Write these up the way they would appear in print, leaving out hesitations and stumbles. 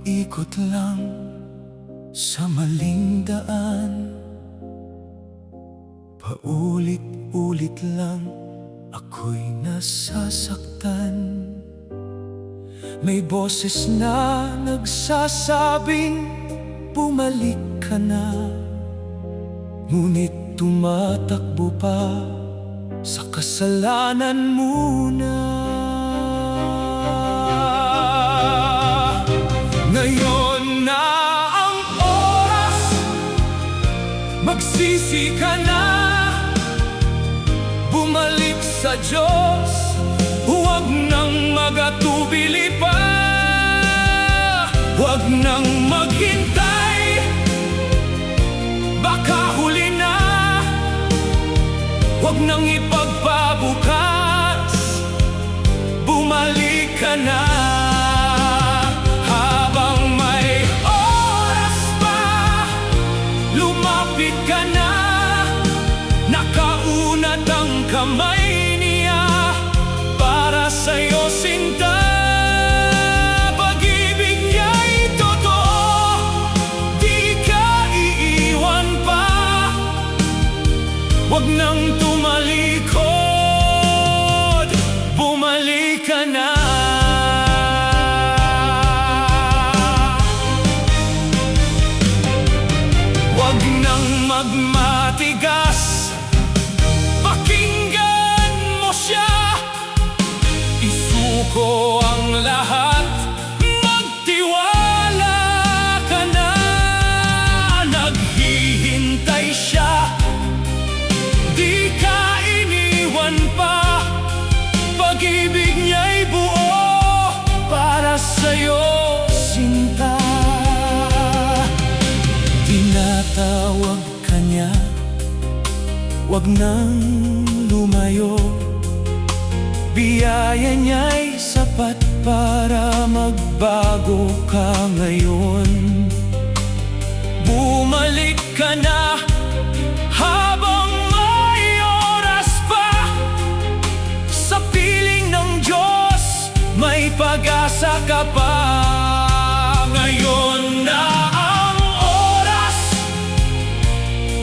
Ikot lang sa maling daan, paulit-ulit lang ako'y nasasaktan. May boses na nagsasabing bumalik ka na, ngunit tumatakbo pa sa kasalanan muna. Ngayon na ang oras, magsisi ka na, bumalik sa Diyos, huwag nang magatubili pa, huwag nang maghintay, baka huli na, huwag nang ipagpabukas, bumalik ka na. Habang may oras pa, lumapit ka na, nakaunat ang kamay niya para sa'yo, sinta. Pag-ibig niya'y totoo, di ka iiwan pa, huwag nang tumalikod, bumalik ka na. Huwag nang magmatigas, pakinggan mo siya, isuko ang lahat, magtiwala ka na. Naghihintay siya, di ka iniwan pa, pag-ibig niya'y buo para sa'yo, sinta. Tinatawag ka niya, huwag nang lumayo, biyaya niya'y sapat para magbago ka ngayon. Bumalik ka na habang may oras pa, sa piling ng Diyos may pag-asa ka pa. Ngayon na ang oras,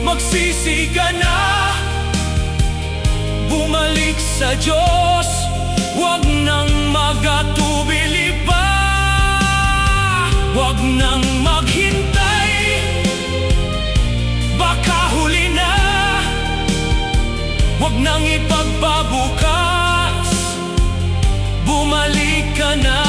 magsisi ka na, bumalik sa Diyos, huwag nang magatubili pa, huwag nang maghintay, baka huli na, huwag nang ipagpabukas, bumalik ka na.